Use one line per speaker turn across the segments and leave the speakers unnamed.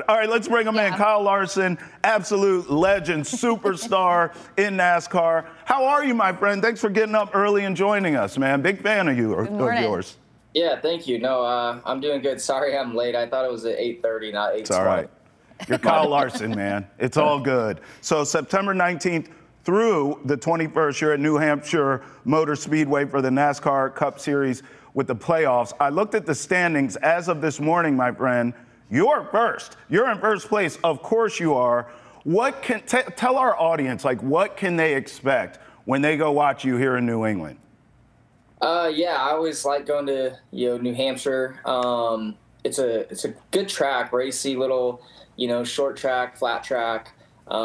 All right, let's bring him in. Kyle Larson, absolute legend, superstar in NASCAR. How are you, my friend? Thanks for getting up early and joining us, man. Big fan of you, of yours.
Yeah, thank you. No, I'm doing good. Sorry I'm late. I thought it was at 8:30, not 8:20.
It's all right. You're Kyle Larson, man. It's all good. So September 19th through the 21st, you're at New Hampshire Motor Speedway for the NASCAR Cup Series with the playoffs. I looked at the standings as of this morning, my friend. You're first. You're in first place. Of course you are. What can tell our audience, like, what can they expect when they go watch you here in New England?
Yeah, I always like going to New Hampshire. It's a good track, racy little short track, flat track. It's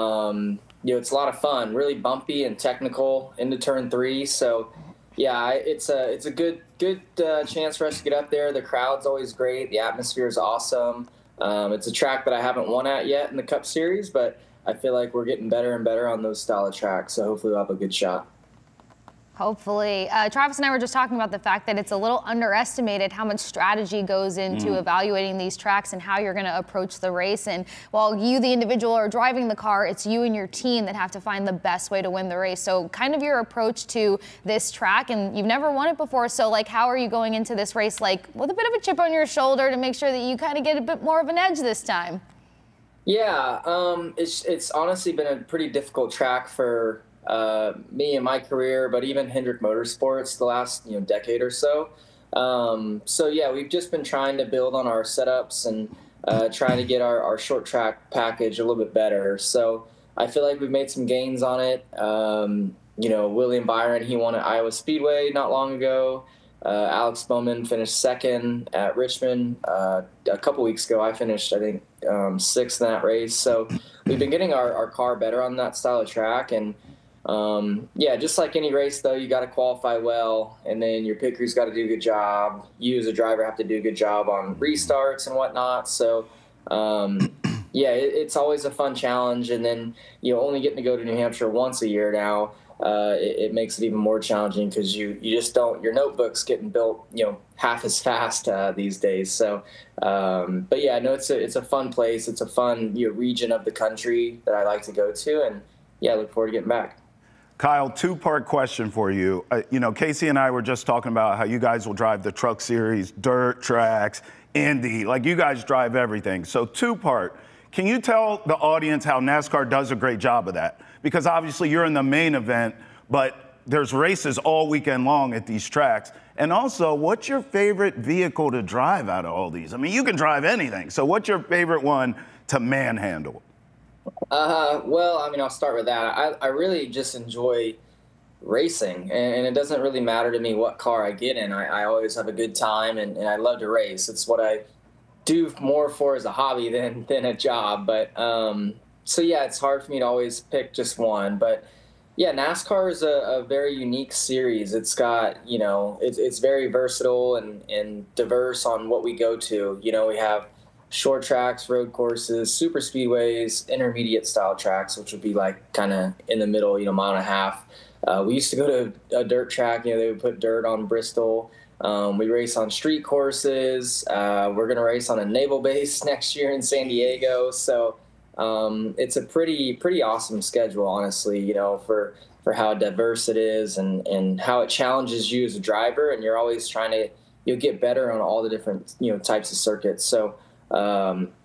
a lot of fun, really bumpy and technical into turn 3. So yeah, it's a good chance for us to get up there. The crowd's always great. The atmosphere is awesome. It's a track that I haven't won at yet in the Cup Series, but I feel like we're getting better and better on those style of tracks. So hopefully we'll have a good shot.
Hopefully. Travis and I were just talking about the fact that it's a little underestimated how much strategy goes into evaluating these tracks and how you're going to approach the race. And while you, the individual, are driving the car, it's you and your team that have to find the best way to win the race. So kind of your approach to this track, and you've never won it before. So like, how are you going into this race, like with a bit of a chip on your shoulder to make sure that you kind of get a bit more of an edge this time? Yeah,
it's honestly been a pretty difficult track for me in my career, but even Hendrick Motorsports the last decade or so. So yeah, we've just been trying to build on our setups and trying to get our short track package a little bit better. So I feel like we've made some gains on it. William Byron, he won at Iowa Speedway not long ago. Alex Bowman finished second at Richmond a couple weeks ago. I finished, I think, 6th in that race. So we've been getting our car better on that style of track. And yeah, just like any race, though, you got to qualify well, and then your pit crew's got to do a good job. You as a driver have to do a good job on restarts and whatnot. So, yeah, it's always a fun challenge. And then, only getting to go to New Hampshire once a year now, it makes it even more challenging because you just don't, your notebook's getting built, half as fast these days. So, but yeah, no, it's a fun place. It's a fun region of the country that I like to go to, and yeah, I look forward to getting back.
Kyle, two-part question for you. Kasey and I were just talking about how you guys will drive the Truck Series, dirt tracks, Indy, like you guys drive everything. So two-part, can you tell the audience how NASCAR does a great job of that? Because obviously you're in the main event, but there's races all weekend long at these tracks. And also, what's your favorite vehicle to drive out of all these? I mean, you can drive anything. So what's your favorite one to manhandle?
Well, I mean, I'll start with that. I really just enjoy racing, and it doesn't really matter to me what car I get in. I always have a good time, and I love to race. It's what I do more for as a hobby than a job. But so yeah, it's hard for me to always pick just one. But yeah, NASCAR is a very unique series. It's got, it's very versatile and diverse on what we go to. We have short tracks, road courses, super speedways, intermediate style tracks, which would be like kind of in the middle, mile and a half. We used to go to a dirt track, they would put dirt on Bristol. We race on street courses. We're going to race on a naval base next year in San Diego. So it's a pretty awesome schedule, honestly, for how diverse it is and how it challenges you as a driver. And you're always trying to get better on all the different types of circuits. So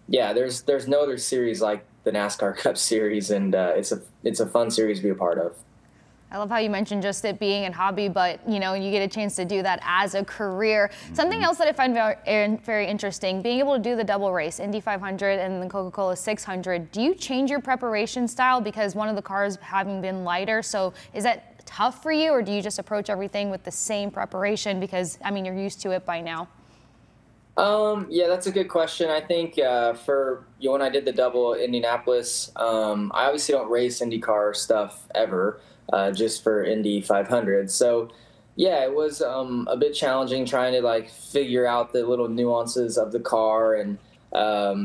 yeah, there's no other series like the NASCAR Cup Series, and it's a fun series to be a part of.
I love how you mentioned just it being a hobby, but you get a chance to do that as a career. Something else that I find very interesting, being able to do the double race, Indy 500 and the Coca-Cola 600. Do you change your preparation style because one of the cars having been lighter? So is that tough for you, or do you just approach everything with the same preparation because, I mean, you're used to it by now?
Yeah, that's a good question. I think for when I did the double Indianapolis, I obviously don't race IndyCar stuff ever, just for Indy 500. So yeah, it was a bit challenging trying to figure out the little nuances of the car and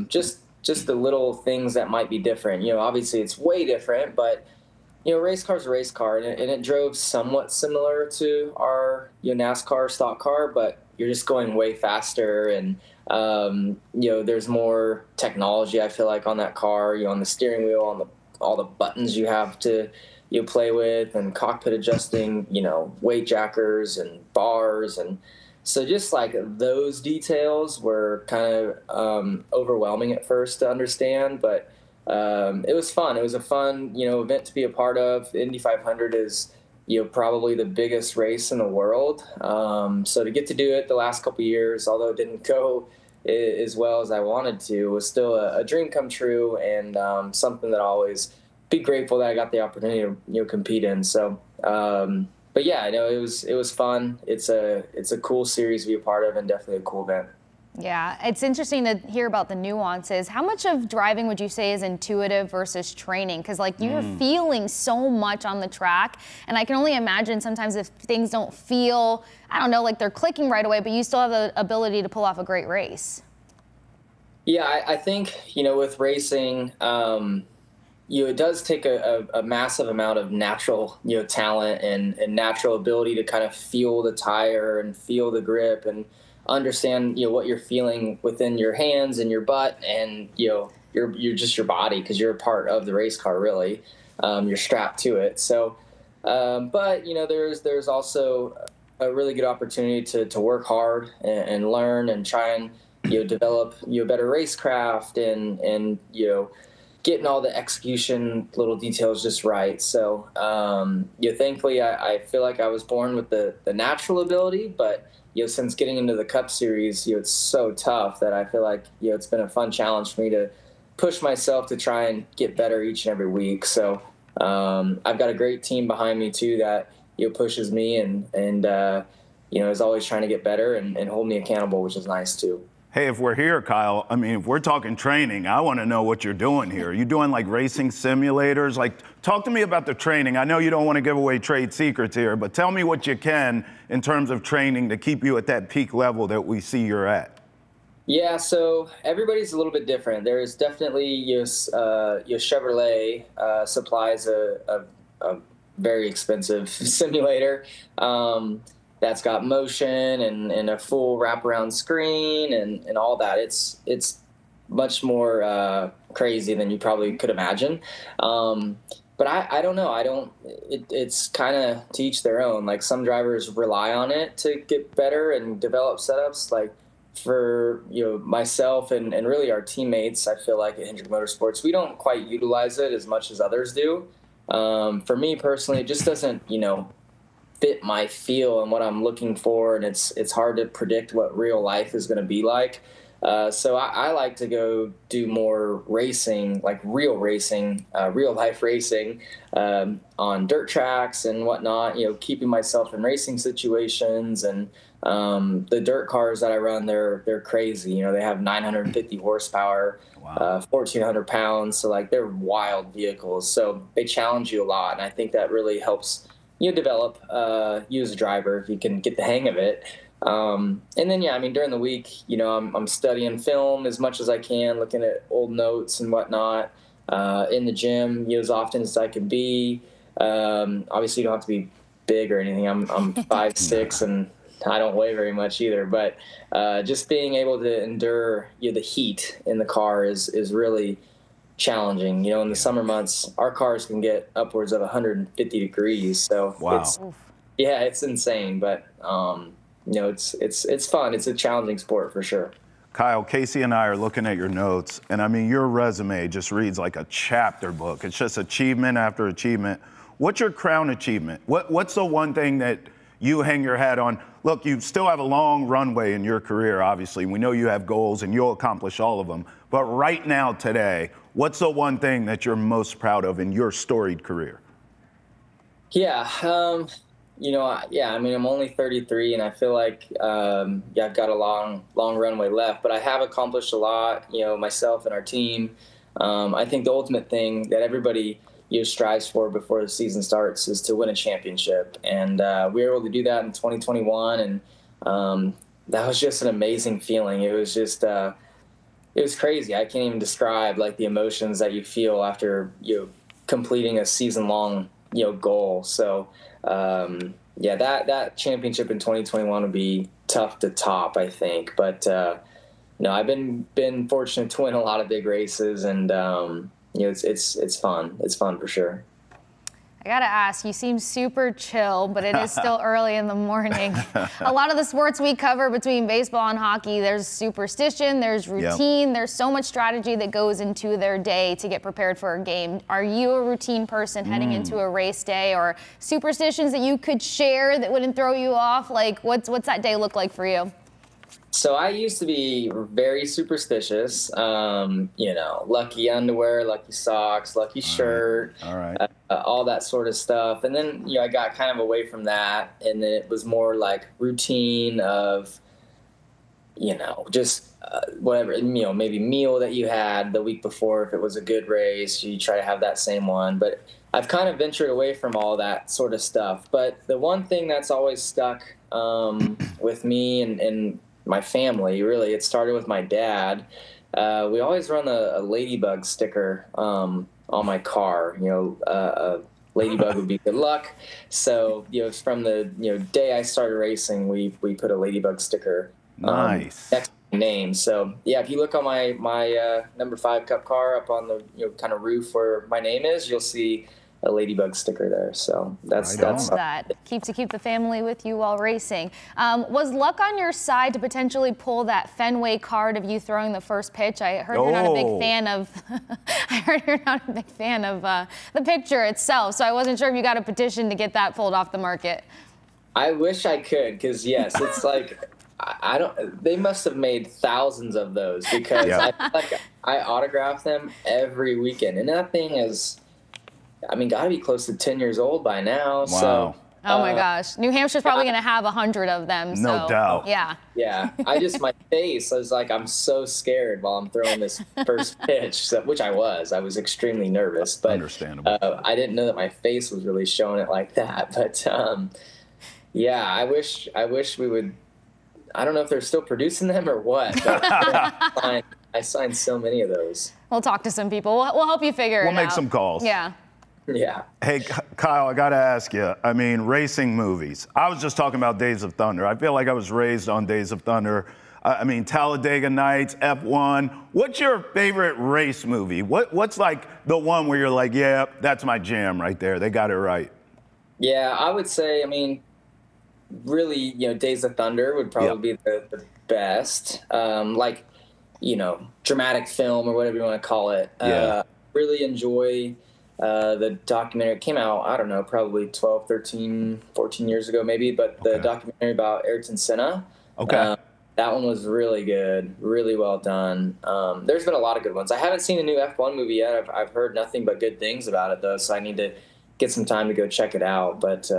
just the little things that might be different. Obviously it's way different, but race car's a race car, and it drove somewhat similar to our NASCAR stock car, but you're just going way faster, and There's more technology, I feel like, on that car, on the steering wheel, on all the buttons you have to play with, and cockpit adjusting, weight jackers and bars. And so just like those details were kind of overwhelming at first to understand, but it was fun. It was a fun, event to be a part of. The Indy 500 is, probably the biggest race in the world. So to get to do it the last couple of years, although it didn't go as well as I wanted to, was still a dream come true, and something that I always be grateful that I got the opportunity to compete in. So, but yeah, it was fun. It's a cool series to be a part of, and definitely a cool event.
Yeah, it's interesting to hear about the nuances. How much of driving would you say is intuitive versus training? Because like you're feeling so much on the track, and I can only imagine sometimes if things don't feel, I don't know, like they're clicking right away, but you still have the ability to pull off a great race.
Yeah, I think, with racing, it does take a massive amount of natural, talent and natural ability to kind of feel the tire and feel the grip and understand, what you're feeling within your hands and your butt, and, you're just your body, because you're a part of the race car, really. You're strapped to it. So, but, there's also a really good opportunity to work hard and learn and try and, develop, better racecraft and getting all the execution little details just right. So, thankfully, I feel like I was born with the natural ability, but, since getting into the Cup Series, it's so tough that I feel like, it's been a fun challenge for me to push myself to try and get better each and every week. So, I've got a great team behind me too that, pushes me and is always trying to get better and hold me accountable, which is nice too.
Hey, if we're here, Kyle, I mean, if we're talking training, I want to know what you're doing here. Are you doing like racing simulators? Like, talk to me about the training. I know you don't want to give away trade secrets here, but tell me what you can in terms of training to keep you at that peak level that we see you're at.
Yeah, so everybody's a little bit different. There's definitely your Chevrolet supplies a very expensive simulator. That's got motion and a full wraparound screen and all that. It's much more crazy than you probably could imagine. But I don't know. It's kind of to each their own. Like some drivers rely on it to get better and develop setups. Like for myself and really our teammates, I feel like at Hampshire Motor Sports, we don't quite utilize it as much as others do. For me personally, it just doesn't fit my feel and what I'm looking for, and it's hard to predict what real life is going to be like. So I like to go do more racing, like real life racing on dirt tracks and whatnot, keeping myself in racing situations. And the dirt cars that I run, they're crazy. They have 950 horsepower, wow. 1,400 pounds. So like they're wild vehicles. So they challenge you a lot. And I think that really helps develop you as a driver if you can get the hang of it. And then, during the week, I'm studying film as much as I can, looking at old notes and whatnot, in the gym, as often as I can be. Obviously you don't have to be big or anything. I'm 5'6", and I don't weigh very much either, but, just being able to endure, the heat in the car is really challenging. In the summer months, our cars can get upwards of 150 degrees. So
wow.
It's insane, but, it's fun. It's a challenging sport for sure.
Kyle, Kasey and I are looking at your notes, and I mean, your resume just reads like a chapter book. It's just achievement after achievement. What's your crown achievement? What's the one thing that you hang your hat on? Look, you still have a long runway in your career, obviously. We know you have goals and you'll accomplish all of them. But right now, today, what's the one thing that you're most proud of in your storied career?
Yeah, I'm only 33, and I feel like, I've got a long runway left, but I have accomplished a lot, myself and our team. I think the ultimate thing that everybody strives for before the season starts is to win a championship. And we were able to do that in 2021, and that was just an amazing feeling. It was just it was crazy. I can't even describe like the emotions that you feel after completing a season-long goal. So that championship in 2021 would be tough to top, I think. But no, I've been fortunate to win a lot of big races, and it's fun. It's fun for sure.
I gotta ask, you seem super chill, but it is still early in the morning. A lot of the sports we cover between baseball and hockey, there's superstition, there's routine, there's so much strategy that goes into their day to get prepared for a game. Are you a routine person heading into a race day, or superstitions that you could share that wouldn't throw you off? Like, what's that day look like for you?
So I used to be very superstitious, lucky underwear, lucky socks, lucky shirt, all that sort of stuff. And then, I got kind of away from that, and then it was more like routine of, just whatever, maybe meal that you had the week before. If it was a good race, you try to have that same one. But I've kind of ventured away from all that sort of stuff. But the one thing that's always stuck with me and my family, really, it started with my dad. We always run a ladybug sticker on my car. A ladybug would be good luck. So, from the day I started racing, we put a ladybug sticker next to my name. So yeah, if you look on my number 5 Cup car up on the kind of roof where my name is, you'll see a ladybug sticker there. So that's
that. Keep the family with you while racing. Was luck on your side to potentially pull that Fenway card of you throwing the first pitch? I heard you're not a big fan of the picture itself, so I wasn't sure if you got a petition to get that pulled off the market.
I wish I could, because yes, it's like I don't. They must have made thousands of those, because I feel like I autograph them every weekend, and that thing is, got to be close to 10 years old by now. Wow. So,
oh my gosh. New Hampshire's probably going to have 100 of them.
No doubt.
Yeah.
Yeah. My face, I was like, I'm so scared while I'm throwing this first pitch, which I was extremely nervous, but
understandable.
I didn't know that my face was really showing it like that. But yeah, I wish we would. I don't know if they're still producing them or what, but I signed so many of those.
We'll talk to some people. We'll help you figure it out.
We'll make some calls.
Yeah.
Yeah.
Hey, Kyle, I got to ask you, racing movies. I was just talking about Days of Thunder. I feel like I was raised on Days of Thunder. Talladega Nights, F1. What's your favorite race movie? What's like the one where you're like, yeah, that's my jam right there. They got it right.
Yeah, I would say, really, Days of Thunder would probably be the best. Dramatic film or whatever you want to call it. Really enjoy the documentary. It came out, I don't know, probably 12, 13, 14 years ago maybe, but the documentary about Ayrton Senna. That one was really good, really well done. There's been a lot of good ones. I haven't seen a new F1 movie yet. I've heard nothing but good things about it, though, so I need to get some time to go check it out. But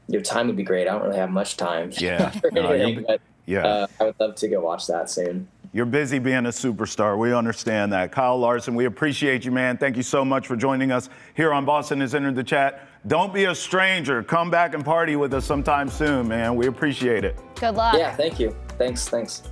your time would be great. I don't really have much time.
Yeah.
I would love to go watch that soon.
You're busy being a superstar. We understand that. Kyle Larson, we appreciate you, man. Thank you so much for joining us here on Boston Has Entered the Chat. Don't be a stranger. Come back and party with us sometime soon, man. We appreciate it.
Good luck.
Yeah, thank you. Thanks.